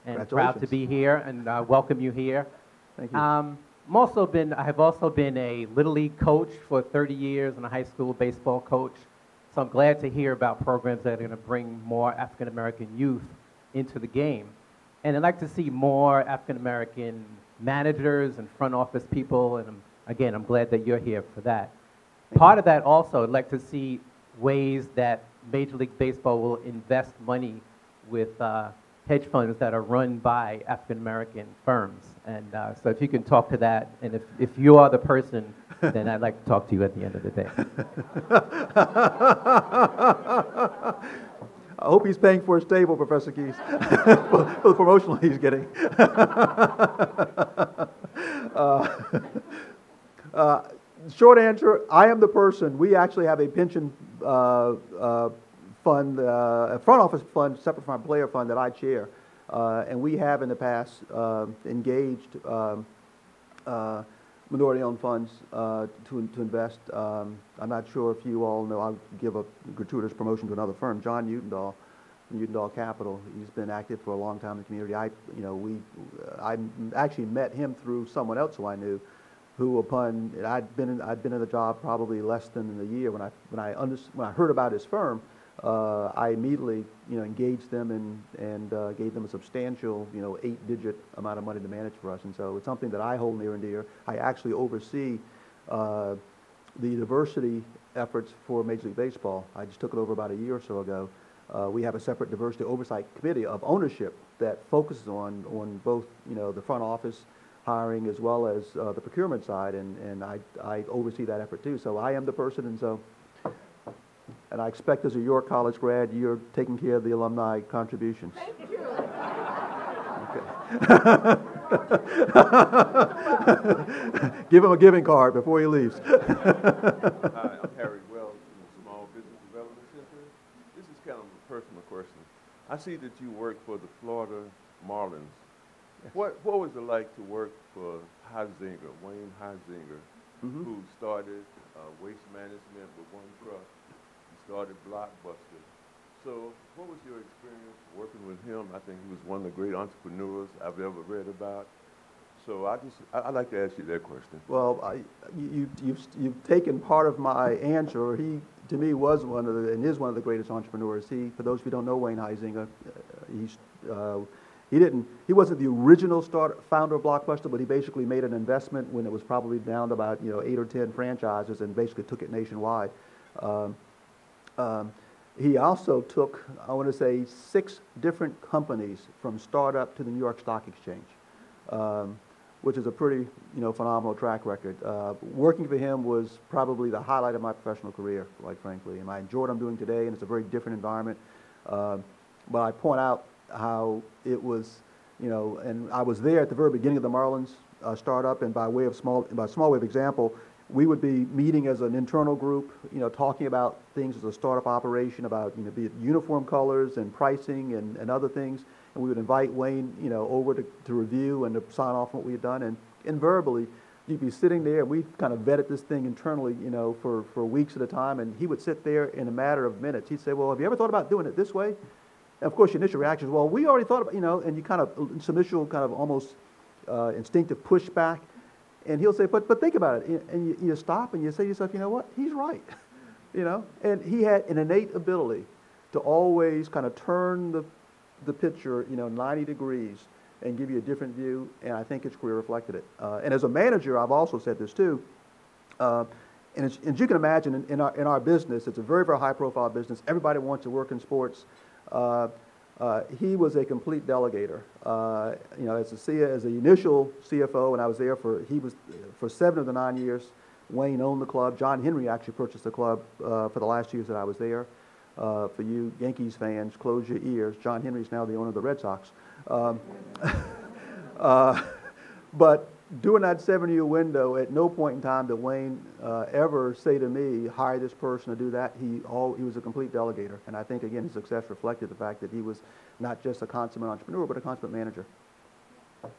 and proud to be here and welcome you here. Thank you. I have also been a Little League coach for 30 years and a high school baseball coach. So I'm glad to hear about programs that are going to bring more African American youth into the game. And I'd like to see more African American managers and front office people, and I'm glad that you're here for that. Part of that also, I'd like to see ways that Major League Baseball will invest money with hedge funds that are run by African American firms. And so if you can talk to that, and if you are the person, then I'd like to talk to you at the end of the day. I hope he's paying for his table, Professor Keyes, for the promotional he's getting. Short answer, I am the person. We actually have a pension fund, a front office fund separate from our player fund that I chair. And we have in the past engaged minority-owned funds to invest. I'm not sure if you all know, I'll give a gratuitous promotion to another firm, John Utendahl, from Utendahl Capital. He's been active for a long time in the community. I actually met him through someone else who I knew, who I'd been in the job probably less than a year when I heard about his firm. I immediately, engaged them and gave them a substantial, 8-digit amount of money to manage for us. And so it's something that I hold near and dear. I actually oversee the diversity efforts for Major League Baseball. I just took it over about a year or so ago. We have a separate diversity oversight committee of ownership that focuses on both, the front office hiring as well as the procurement side, and I oversee that effort too. So I am the person, and I expect as a York College grad, you're taking care of the alumni contributions. Thank you. Give him a giving card before he leaves. Hi, I'm Harry Wells from the Small Business Development Center. This is kind of a personal question. I see that you work for the Florida Marlins. What was it like to work for Huizenga, Wayne Huizenga, who started waste management with one truck? He started Blockbuster. So what was your experience working with him? I think he was one of the great entrepreneurs I've ever read about. So I'd like to ask you that question. Well, you've taken part of my answer. He, to me, was is one of the greatest entrepreneurs. For those who don't know Wayne Huizenga, he wasn't the original founder of Blockbuster, but he basically made an investment when it was probably down to about 8 or 10 franchises and basically took it nationwide. He also took, I want to say, 6 different companies from startup to the New York Stock Exchange, which is a pretty phenomenal track record. Working for him was probably the highlight of my professional career, quite frankly, and I enjoy what I'm doing today, and it's a very different environment. But I point out how it was, and I was there at the very beginning of the Marlins startup, and by small way of example, we would be meeting as an internal group, talking about things as a startup operation, about be it uniform colors and pricing and other things, and we would invite Wayne, over to review and to sign off on what we had done, and invariably, you'd be sitting there, and we kind of vetted this thing internally, for weeks at a time, and he would sit there in a matter of minutes. He'd say, well, have you ever thought about doing it this way? And of course, your initial reaction is, well, we already thought about, and you kind of, some initial kind of almost instinctive pushback. And he'll say, but think about it. And you stop and you say to yourself, you know what? He's right. And he had an innate ability to always kind of turn the picture, 90 degrees and give you a different view. And I think his career reflected it. And as a manager, I've also said this too. And as you can imagine, in our business, it's a very, very high-profile business. Everybody wants to work in sports. He was a complete delegator. As the initial CFO, and I was there for 7 of the 9 years. Wayne owned the club. John Henry actually purchased the club for the last years that I was there. For you Yankees fans, close your ears. John Henry's now the owner of the Red Sox. But during that 7-year window, at no point in time did Wayne ever say to me, hire this person to do that. He was a complete delegator. And I think, again, his success reflected the fact that he was not just a consummate entrepreneur, but a consummate manager. This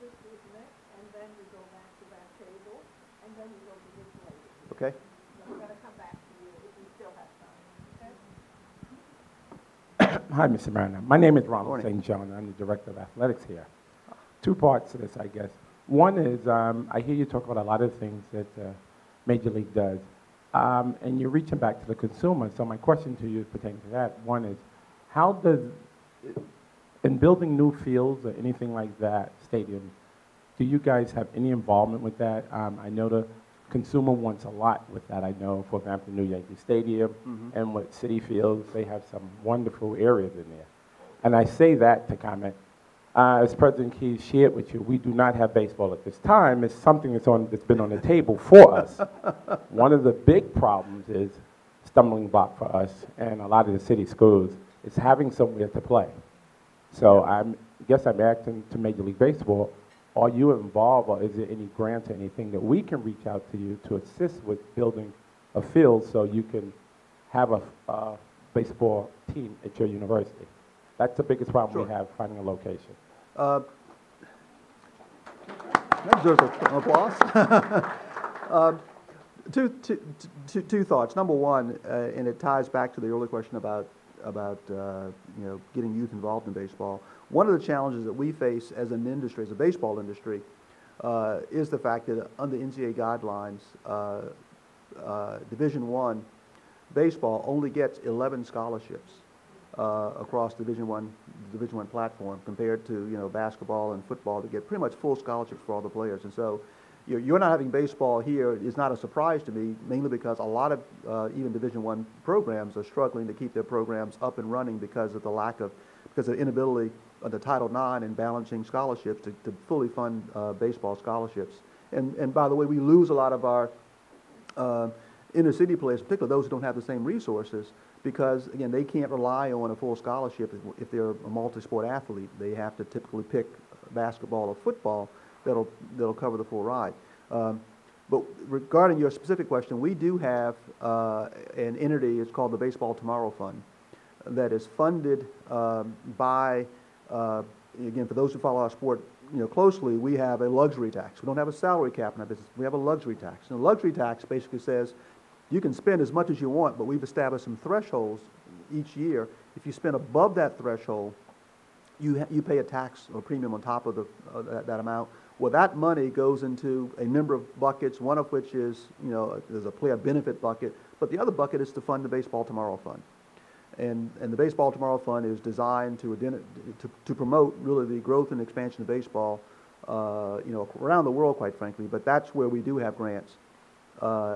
is next, and then we go back to that table, and then we go to this lady. Okay? So we're going to come back to you if we still have time. Okay? Hi, Mr. Mariner. My name is Ronald Morning. St. John. I'm the Director of Athletics here. 2 parts to this, I guess. One is, I hear you talk about a lot of things that Major League does, and you're reaching back to the consumer. So my question to you is pertaining to that. One is, how does, in building new fields or anything like that, stadiums, do you guys have any involvement with that? I know the consumer wants a lot with that. I know, for example, New Yankee Stadium and with City Fields, they have some wonderful areas in there. And I say that to comment. As President Keys shared with you, we do not have baseball at this time. It's something that's been on the table for us. One of the big problems is stumbling block for us and a lot of the city schools is having somewhere to play. So I guess I'm asking to Major League Baseball, are you involved, or is there any grants or anything that we can reach out to you to assist with building a field so you can have a baseball team at your university? That's the biggest problem we have, finding a location. That deserves an applause. Two thoughts. Number one, and it ties back to the earlier question about getting youth involved in baseball. One of the challenges that we face as an industry, as a baseball industry, is the fact that under NCAA guidelines, Division I baseball only gets 11 scholarships across Division I platform, compared to basketball and football that get pretty much full scholarships for all the players. And so you're not having baseball here is not a surprise to me, mainly because a lot of even Division I programs are struggling to keep their programs up and running because of the inability of the Title IX and balancing scholarships to fully fund baseball scholarships. And by the way, we lose a lot of our inner city players, particularly those who don't have the same resources, because again, they can't rely on a full scholarship if they're a multi-sport athlete. They have to typically pick basketball or football that'll cover the full ride. But regarding your specific question, we do have an entity. It's called the Baseball Tomorrow Fund, that is funded by again, for those who follow our sport closely, we have a luxury tax. We don't have a salary cap in our business. We have a luxury tax. And the luxury tax basically says you can spend as much as you want, but we've established some thresholds each year. If you spend above that threshold, you pay a tax or premium on top of that amount. Well, that money goes into a number of buckets, one of which is, there's a player benefit bucket, but the other bucket is to fund the Baseball Tomorrow Fund. And the Baseball Tomorrow Fund is designed to promote really the growth and expansion of baseball, around the world, quite frankly. But that's where we do have grants.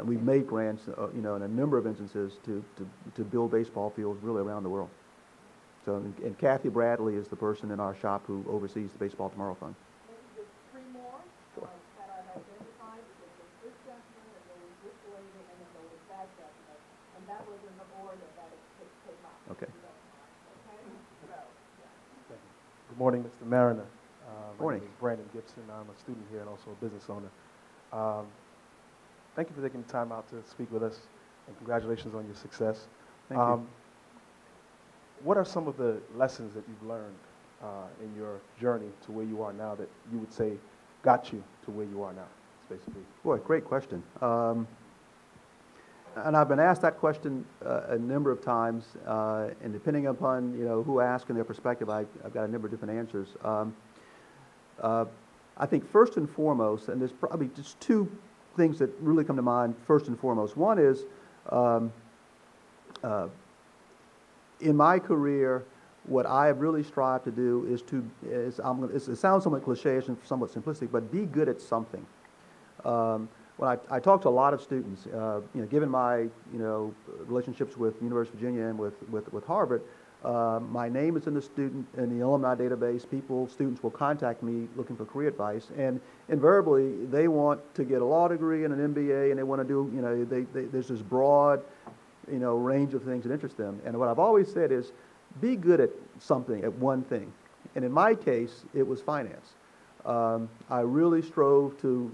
We've made grants, in a number of instances to build baseball fields really around the world. So, and Kathy Bradley is the person in our shop who oversees the Baseball Tomorrow Fund. Maybe just three more that I've identified, because there's this gentleman, and there was this lady, and then there was that gentleman, and that was in the order that it came up. Okay. Okay? So, yeah. Good morning, Mr. Mariner. Morning. My name is Brandon Gibson. I'm a student here and also a business owner. Thank you for taking the time out to speak with us, and congratulations on your success. Thank you. What are some of the lessons that you've learned in your journey to where you are now that you would say got you to where you are now, basically? Boy, great question. And I've been asked that question a number of times, and depending upon who asks and their perspective, I've got a number of different answers. I think first and foremost, and there's probably just two things that really come to mind first and foremost. One is, in my career, what I have really strived to do is it sounds somewhat cliche and somewhat simplistic, but be good at something. When I talk to a lot of students, given my relationships with University of Virginia and with Harvard, my name is in the alumni database. Students will contact me looking for career advice, and invariably they want to get a law degree and an MBA, and they want to do there's this broad range of things that interest them. And what I've always said is, be good at something, at one thing. And in my case, it was finance. I really strove to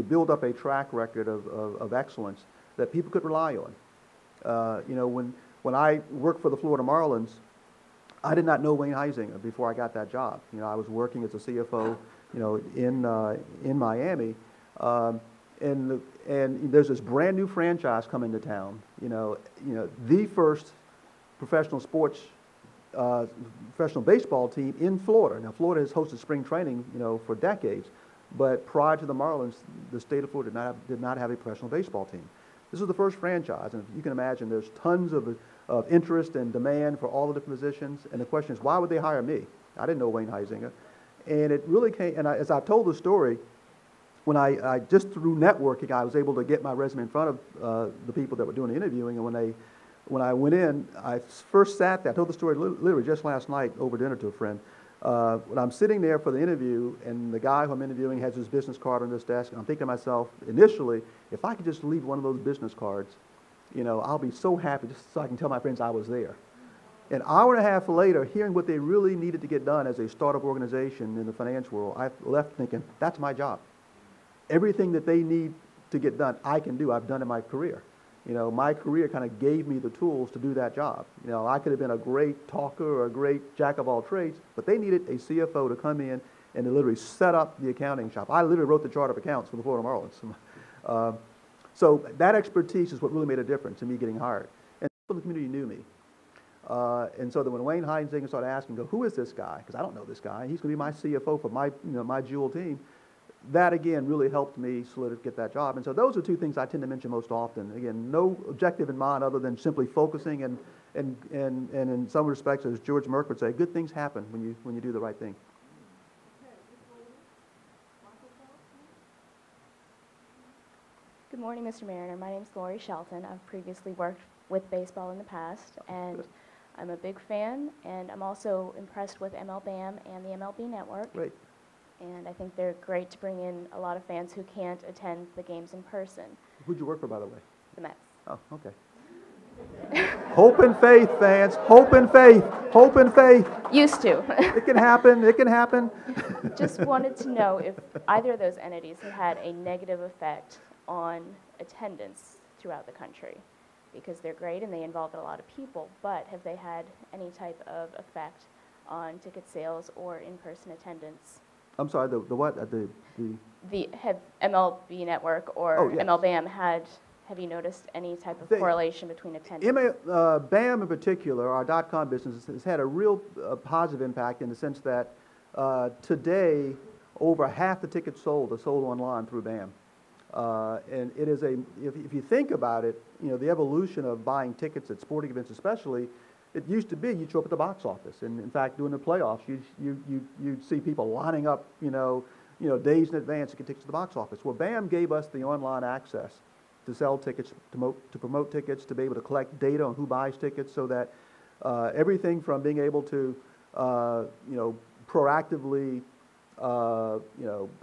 build up a track record of excellence that people could rely on. When I worked for the Florida Marlins, I did not know Wayne Huizenga before I got that job. I was working as a CFO, in Miami. And there's this brand new franchise coming to town. The first professional baseball team in Florida. Now, Florida has hosted spring training, for decades, but prior to the Marlins, the state of Florida did not have a professional baseball team. This was the first franchise, and you can imagine there's tons of interest and demand for all the different positions. And the question is, why would they hire me? I didn't know Wayne Huizenga, and it really came. And as I've told the story, when I just through networking, I was able to get my resume in front of the people that were doing the interviewing. And when I went in, I first sat there. I told the story literally just last night over dinner to a friend. When I'm sitting there for the interview, and the guy who I'm interviewing has his business card on his desk, and I'm thinking to myself, initially, if I could just leave one of those business cards, I'll be so happy, just so I can tell my friends I was there. An hour and a half later, hearing what they really needed to get done as a startup organization in the finance world, I left thinking, that's my job. Everything that they need to get done, I can do. I've done in my career. My career kind of gave me the tools to do that job. I could have been a great talker or a great jack of all trades, but they needed a CFO to come in and to literally set up the accounting shop. I literally wrote the chart of accounts for the Florida Marlins. So that expertise is what really made a difference in me getting hired. And people in the community knew me. And so that when Wayne Huizenga started asking, who is this guy? Because I don't know this guy. He's going to be my CFO for my jewel team. that again really helped me get that job. And so those are two things I tend to mention most often. Again, no objective in mind other than simply focusing and in some respects, as George Merck would say, good things happen when you do the right thing. Good morning, Mr. Mariner. My name is Lori Shelton. I've previously worked with baseball in the past, and I'm a big fan, and I'm also impressed with MLBAM and the MLB Network. Great. And I think they're great to bring in a lot of fans who can't attend the games in person. Who'd you work for, by the way? The Mets. Oh, okay. Hope and faith, fans. Hope and faith. Hope and faith. Used to. It can happen. It can happen. Just wanted to know if either of those entities have had a negative effect on attendance throughout the country, because they're great and they involve a lot of people, but have they had any type of effect on ticket sales or in-person attendance? I'm sorry, the what? Have MLB Network or yes. MLBAM have you noticed any type of correlation between attendance? BAM in particular, our .com business, has had a real positive impact in the sense that today over half the tickets sold are sold online through BAM. And it is if you think about it, the evolution of buying tickets at sporting events especially, it used to be you'd show up at the box office, and in fact, during the playoffs, you'd see people lining up, days in advance to get tickets to the box office. Well, BAM gave us the online access to sell tickets, to promote tickets, to be able to collect data on who buys tickets, so that everything from being able to, proactively,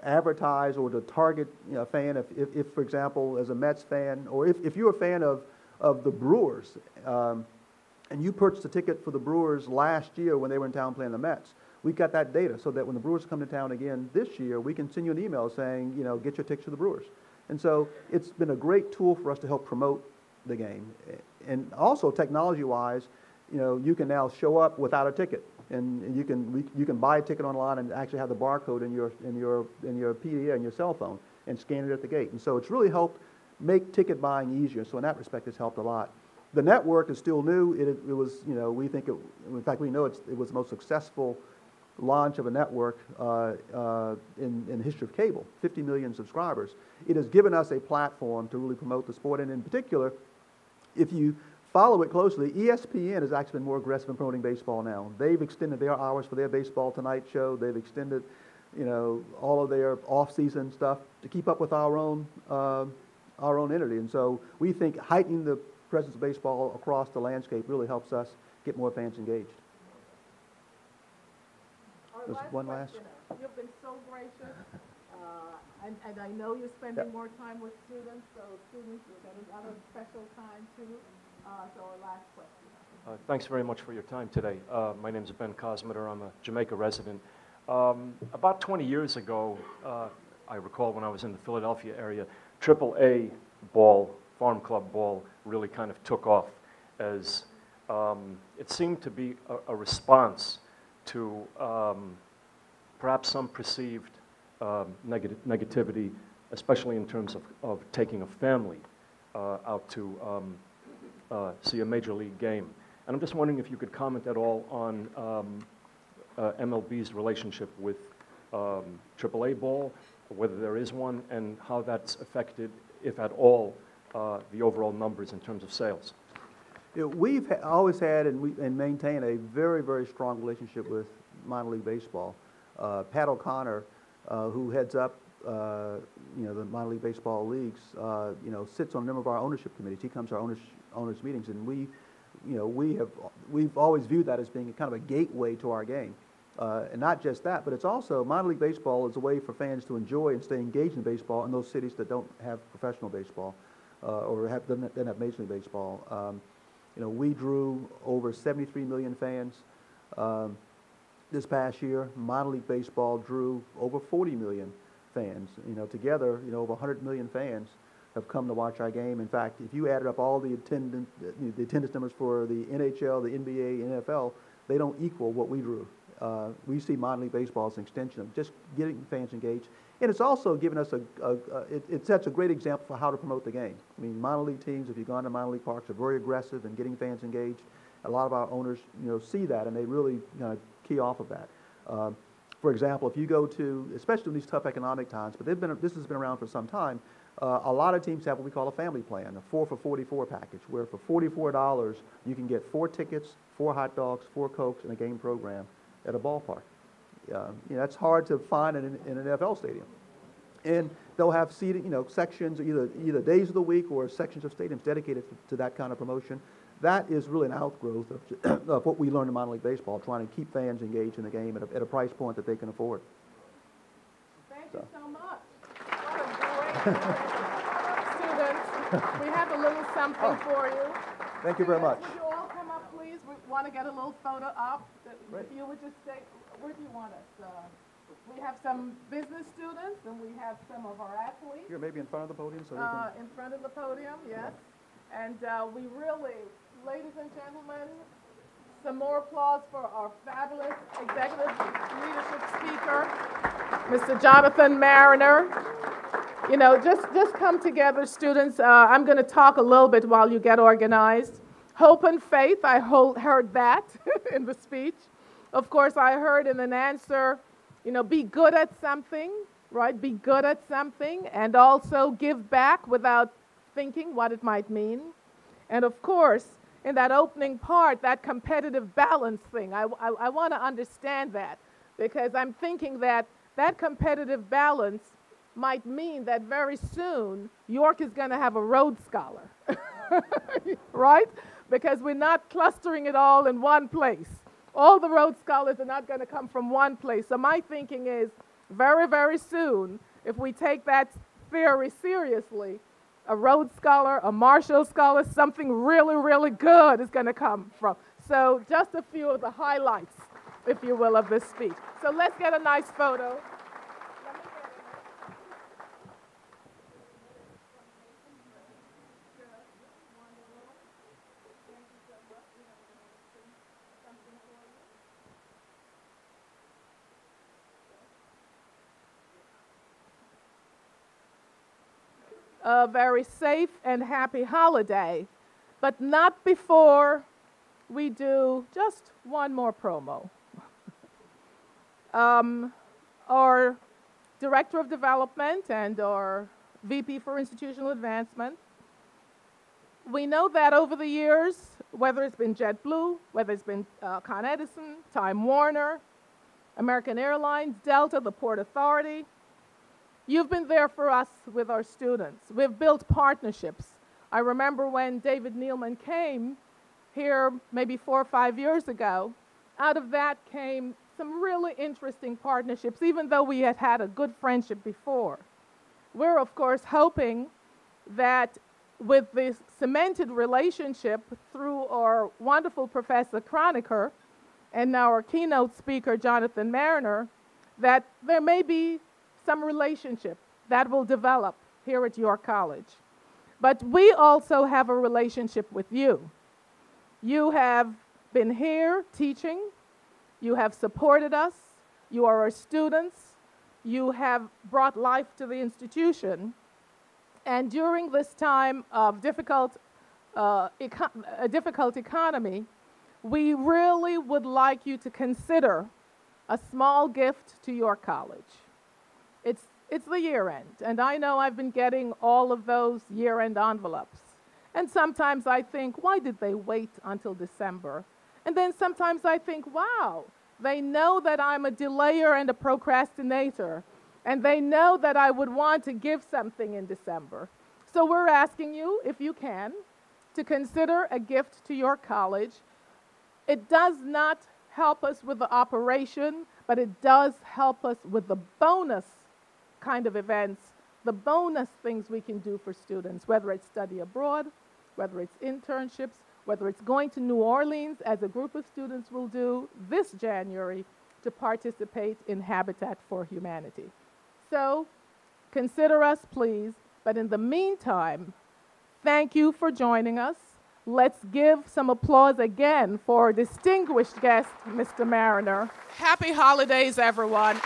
advertise or to target a fan. If, for example, as a Mets fan, or if you're a fan of the Brewers, and you purchased a ticket for the Brewers last year when they were in town playing the Mets, we got that data so that when the Brewers come to town again this year, we can send you an email saying, get your tickets to the Brewers. And so it's been a great tool for us to help promote the game. And also technology-wise, you can now show up without a ticket, and you can buy a ticket online and actually have the barcode in your PDA in your cell phone and scan it at the gate. And so it's really helped make ticket buying easier. So in that respect, it's helped a lot. The network is still new. It was, we think in fact, we know it was the most successful launch of a network in the history of cable, 50 million subscribers. It has given us a platform to really promote the sport, and in particular, if you follow it closely, ESPN has actually been more aggressive in promoting baseball now. They've extended their hours for their Baseball Tonight show. They've extended, all of their off-season stuff to keep up with our own entity. And so we think heightening the presence of baseball across the landscape really helps us get more fans engaged. There's one last. You've been so gracious, and I know you're spending more time with students, so students are getting other special time too. So our last question. Thanks very much for your time today. My name is Ben Cosmeter. I'm a Jamaica resident. About 20 years ago, I recall when I was in the Philadelphia area, AAA ball, farm club ball, really kind of took off as it seemed to be a response to perhaps some perceived negativity, especially in terms of taking a family out to see a major league game. And I'm just wondering if you could comment at all on MLB's relationship with AAA ball, whether there is one, and how that's affected, if at all, the overall numbers in terms of sales. We've always had and maintain a very, very strong relationship with minor league baseball. Pat O'Connor, who heads up the minor league baseball leagues, sits on a number of our ownership committees. He comes to our owners meetings, and we've always viewed that as being kind of a gateway to our game. And not just that, but it's also minor league baseball is a way for fans to enjoy and stay engaged in baseball in those cities that don't have professional baseball or don't have Major League Baseball. We drew over 73 million fans this past year. Minor League Baseball drew over 40 million fans. Together, over 100 million fans have come to watch our game. In fact, if you added up all the attendance numbers for the NHL, the NBA, NFL, they don't equal what we drew. We see minor league baseball as an extension of just getting fans engaged. And it's also given us it sets a great example for how to promote the game. I mean, minor league teams, if you've gone to minor league parks, are very aggressive in getting fans engaged. A lot of our owners, see that, and they really key off of that. For example, if you go to, especially in these tough economic times, but this has been around for some time, a lot of teams have what we call a family plan, a 4 for $44 package, where for $44 you can get 4 tickets, 4 hot dogs, 4 Cokes, and a game program at a ballpark. That's hard to find in an NFL stadium. And they'll have seating, sections, either days of the week or sections of stadiums dedicated to that kind of promotion. That is really an outgrowth of what we learned in minor league baseball, trying to keep fans engaged in the game at a price point that they can afford. Thank you so much. What a great students. We have a little something for you. Thank you very much. Would you all come up, please? We want to get a little photo up. Great. If you would just stay, where do you want us? We have some business students, and we have some of our athletes. Here, maybe in front of the podium, so you can. In front of the podium, yes. And we really, ladies and gentlemen, some more applause for our fabulous executive leadership speaker, Mr. Jonathan Mariner. Just come together, students. I'm going to talk a little bit while you get organized. Hope and faith, I heard that in the speech. Of course, I heard in an answer, be good at something, right? Be good at something, and also give back without thinking what it might mean. And of course, in that opening part, that competitive balance thing, I want to understand that, because I'm thinking that competitive balance might mean that very soon York is going to have a Rhodes Scholar, right? Because we're not clustering it all in one place. All the Rhodes Scholars are not going to come from one place. So my thinking is very, very soon, if we take that theory seriously, a Rhodes Scholar, a Marshall Scholar, something really, really good is going to come from. So just a few of the highlights, if you will, of this speech. So let's get a nice photo. A very safe and happy holiday, but not before we do just one more promo. Our Director of Development and our VP for Institutional Advancement, we know that over the years, whether it's been JetBlue, whether it's been Con Edison, Time Warner, American Airlines, Delta, the Port Authority, you've been there for us with our students. We've built partnerships. I remember when David Nealman came here maybe 4 or 5 years ago, out of that came some really interesting partnerships, even though we had had a good friendship before. We're, of course, hoping that with this cemented relationship through our wonderful Professor Kronecker and now our keynote speaker, Jonathan Mariner, that there may be some relationship that will develop here at York College. But we also have a relationship with you. You have been here teaching. You have supported us. You are our students. You have brought life to the institution. And during this time of difficult economy, we really would like you to consider a small gift to York College. It's the year end, and I know I've been getting all of those year-end envelopes. And sometimes I think, why did they wait until December? And then sometimes I think, wow, they know that I'm a delayer and a procrastinator, and they know that I would want to give something in December. So we're asking you, if you can, to consider a gift to York College. It does not help us with the operation, but it does help us with the bonus kind of events, the bonus things we can do for students, whether it's study abroad, whether it's internships, whether it's going to New Orleans, as a group of students will do this January, to participate in Habitat for Humanity. So consider us, please. But in the meantime, thank you for joining us. Let's give some applause again for our distinguished guest, Mr. Mariner. Happy holidays, everyone.